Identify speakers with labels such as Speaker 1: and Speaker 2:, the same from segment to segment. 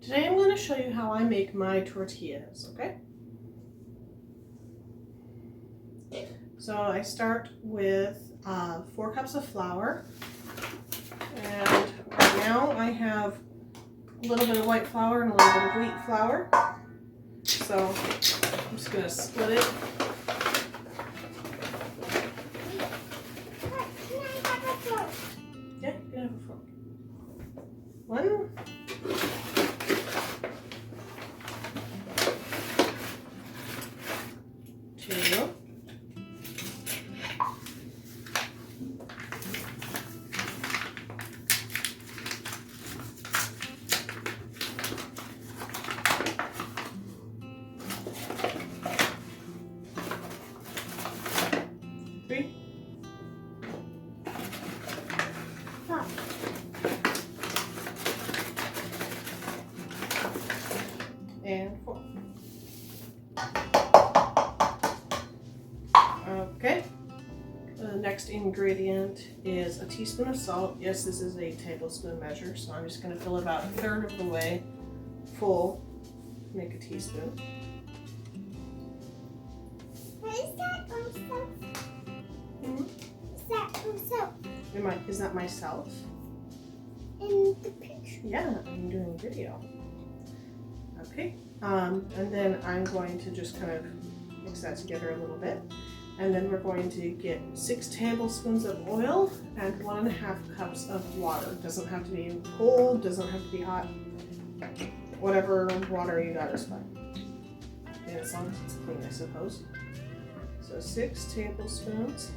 Speaker 1: Today I'm going to show you how I make my tortillas, okay? So I start with 4 cups of flour, and right now I have a little bit of white flour and a little bit of wheat flour. So I'm just going to split it. Yeah, you can have a fork. 1, 2, 3, 4. And 4. Okay. The next ingredient is a teaspoon of salt. Yes, this is a tablespoon measure, so I'm just going to fill it about 1/3 of the way full. Make a teaspoon.
Speaker 2: What is that myself? Is that myself?
Speaker 1: Is that myself?
Speaker 2: In the picture.
Speaker 1: Yeah, I'm doing video. Okay. And then I'm going to just kind of mix that together a little bit. And then we're going to get 6 tablespoons of oil and 1.5 cups of water. Doesn't have to be cold, doesn't have to be hot. Whatever water you got is fine. And as long as it's clean, I suppose. So 6 tablespoons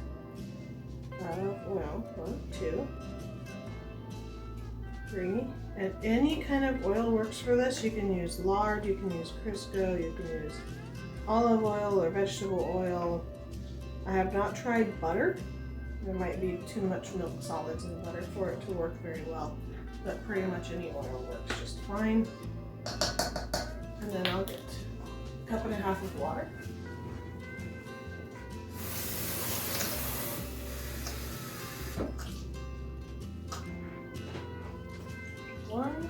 Speaker 1: of oil. 1, 2, 3. And any kind of oil works for this. You can use lard, you can use Crisco, you can use olive oil or vegetable oil. I have not tried butter. There might be too much milk solids in butter for it to work very well, but pretty much any oil works just fine. And then I'll get 1.5 cups of water. One.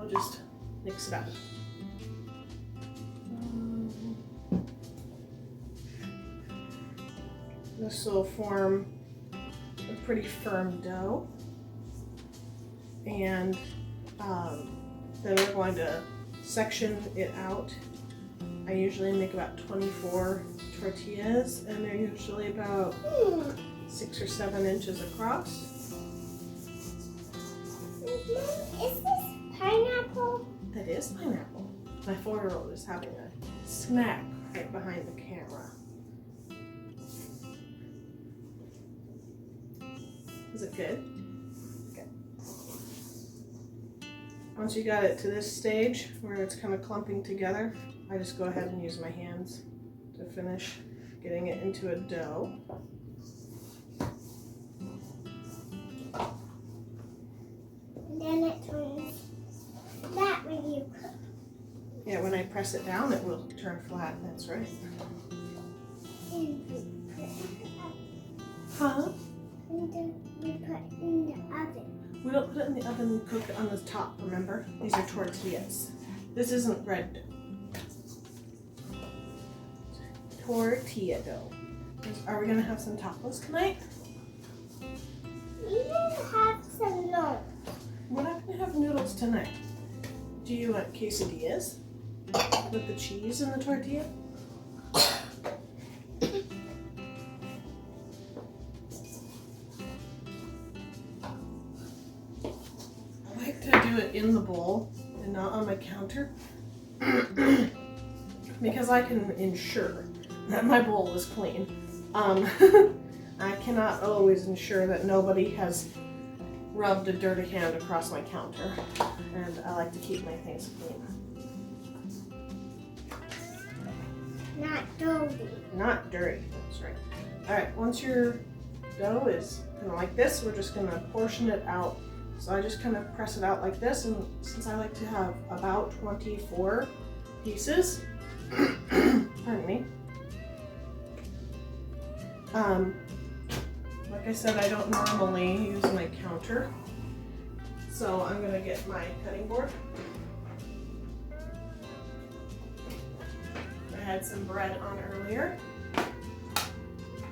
Speaker 1: Just mix it up. This will form a pretty firm dough, and then we're going to section it out. I usually make about 24 tortillas, and they're usually about 6 or 7 inches across.
Speaker 2: Is this pineapple?
Speaker 1: That is pineapple. My 4-year-old is having a snack right behind the camera. Is it good? Good. Once you got it to this stage where it's kind of clumping together, I just go ahead and use my hands to finish getting it into a dough.
Speaker 2: And then it turns flat when you cook.
Speaker 1: Yeah, when I press it down, it will turn flat. That's right.
Speaker 2: And we put it up.
Speaker 1: Huh?
Speaker 2: And then we put it in the oven.
Speaker 1: We don't put it in the oven, we cook it on the top, remember? These are tortillas. This isn't bread dough. Tortilla dough. Are we going to have some tacos tonight?
Speaker 2: We will have some noodles.
Speaker 1: We're not going to have noodles tonight. Do you want quesadillas with the cheese and the tortilla? I like to do it in the bowl and not on my counter because I can ensure that my bowl is clean. I cannot always ensure that nobody has rubbed a dirty hand across my counter, and I like to keep my things clean.
Speaker 2: Not dirty.
Speaker 1: Not dirty, that's right. All right, once your dough is kind of like this, we're just going to portion it out So I just kind of press it out like this, and since I like to have about 24 pieces, pardon me, like I said, I don't normally use my counter, so I'm gonna get my cutting board. I had some bread on earlier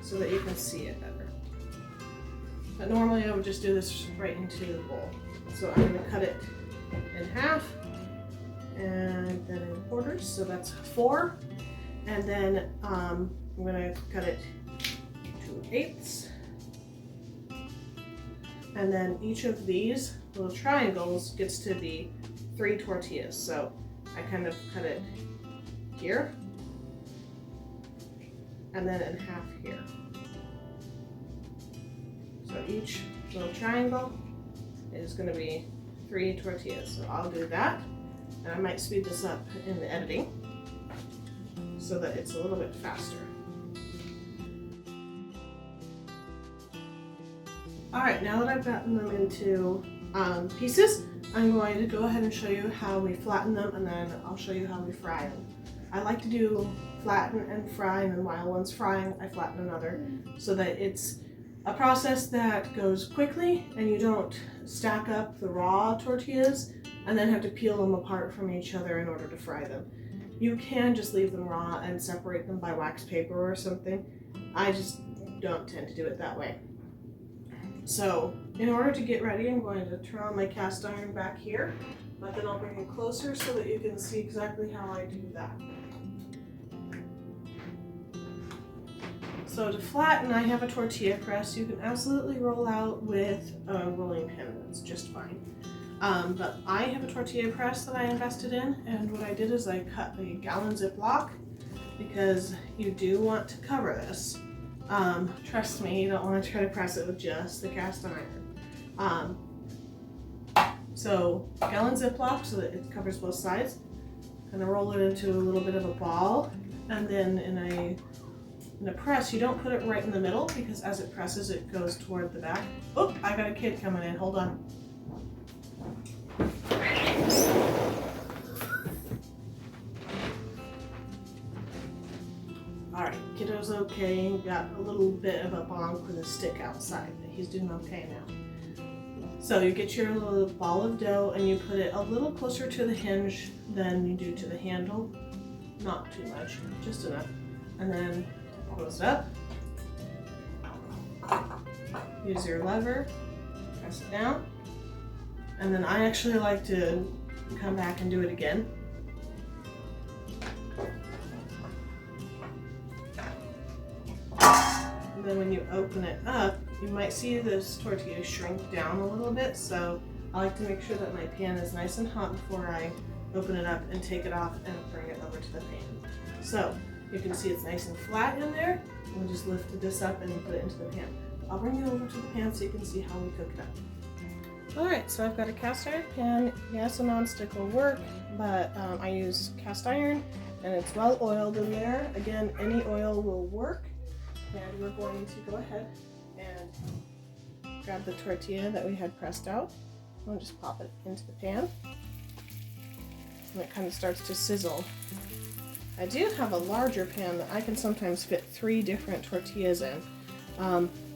Speaker 1: so that you can see it better. But normally I would just do this right into the bowl. So I'm going to cut it in half and then in quarters, so that's 4. And then I'm going to cut it to 1/8. And then each of these little triangles gets to be 3 tortillas. So I kind of cut it here and then in half here. So each little triangle is going to be 3 tortillas. So I'll do that, and I might speed this up in the editing so that it's a little bit faster. Alright, now that I've gotten them into pieces, I'm going to go ahead and show you how we flatten them, and then I'll show you how we fry them. I like to do flatten and fry, and then while one's frying, I flatten another, so that it's a process that goes quickly and you don't stack up the raw tortillas and then have to peel them apart from each other in order to fry them. You can just leave them raw and separate them by wax paper or something. I just don't tend to do it that way. So in order to get ready, I'm going to turn on my cast iron back here, but then I'll bring it closer so that you can see exactly how I do that. So to flatten, I have a tortilla press. You can absolutely roll out with a rolling pin. That's just fine. But I have a tortilla press that I invested in, and what I did is I cut a gallon Ziploc because you do want to cover this. Trust me, you don't want to try to press it with just the cast iron. So gallon Ziploc so that it covers both sides. Kind of roll it into a little bit of a ball, and then in a press, you don't put it right in the middle because as it presses, it goes toward the back. Oh, I got a kid coming in. Hold on. Alright, kiddo's okay. He got a little bit of a bonk with a stick outside, but he's doing okay now. So you get your little ball of dough and you put it a little closer to the hinge than you do to the handle. Not too much, just enough. And then close it up, use your lever, press it down, and then I actually like to come back and do it again. And then when you open it up, you might see this tortilla shrink down a little bit, so I like to make sure that my pan is nice and hot before I open it up and take it off and bring it over to the pan. So you can see it's nice and flat in there. We'll just lift this up and put it into the pan. I'll bring you over to the pan so you can see how we cook it up. Alright, so I've got a cast iron pan. Yes, a nonstick will work, but I use cast iron and it's well oiled in there. Again, any oil will work. And we're going to go ahead and grab the tortilla that we had pressed out. We'll just pop it into the pan. And it kind of starts to sizzle. I do have a larger pan that I can sometimes fit 3 different tortillas in,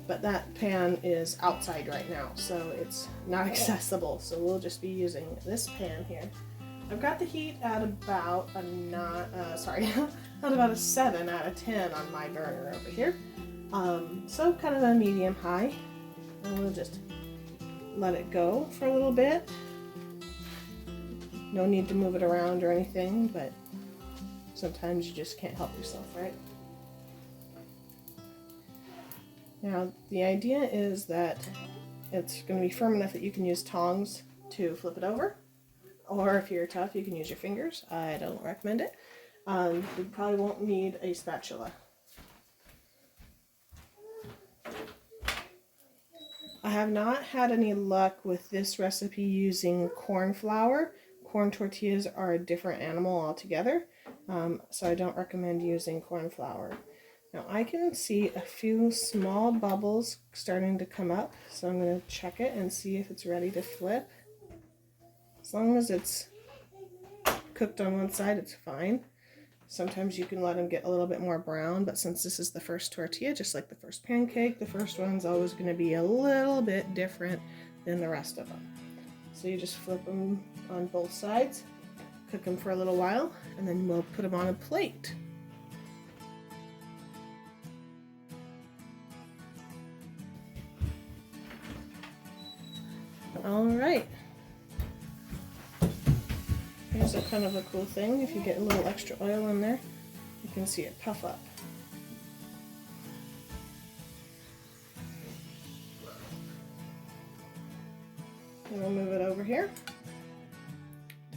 Speaker 1: but that pan is outside right now, so it's not accessible, so we'll just be using this pan here. I've got the heat at about a 7 out of 10 on my burner over here, so kind of a medium-high, and we'll just let it go for a little bit. No need to move it around or anything, but sometimes you just can't help yourself, right? Now, the idea is that it's going to be firm enough that you can use tongs to flip it over, or if you're tough, you can use your fingers. I don't recommend it. You probably won't need a spatula. I have not had any luck with this recipe using corn flour. Corn tortillas are a different animal altogether. So I don't recommend using corn flour. Now I can see a few small bubbles starting to come up, so I'm going to check it and see if it's ready to flip. As long as it's cooked on one side, it's fine. Sometimes you can let them get a little bit more brown, but since this is the first tortilla, just like the first pancake, the first one's always going to be a little bit different than the rest of them. So you just flip them on both sides, cook them for a little while, and then we'll put them on a plate. All right. Here's a kind of a cool thing. If you get a little extra oil in there, you can see it puff up. And we'll move it over here.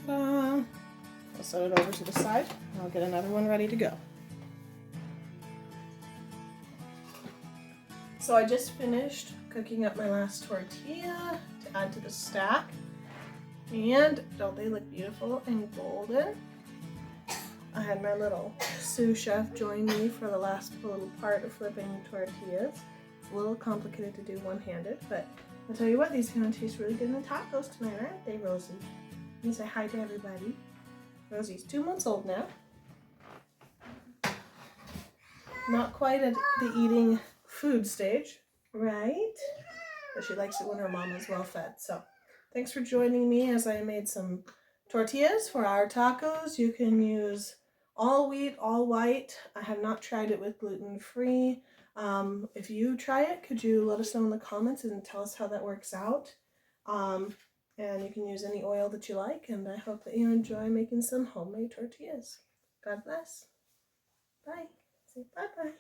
Speaker 1: Ta-da! I'll set it over to the side. I'll get another one ready to go. So I just finished cooking up my last tortilla to add to the stack. And don't they look beautiful and golden? I had my little sous chef join me for the last little part of flipping tortillas. It's a little complicated to do one-handed, but I'll tell you what, these are going to taste really good in the tacos tonight, aren't they, Rosie? Let me say hi to everybody. Rosie's 2 months old now. Not quite at the eating food stage, right? But she likes it when her mom is well fed, so. Thanks for joining me as I made some tortillas for our tacos. You can use all wheat, all white. I have not tried it with gluten-free. If you try it, could you let us know in the comments and tell us how that works out? And you can use any oil that you like, and I hope that you enjoy making some homemade tortillas. God bless. Bye. Say bye-bye.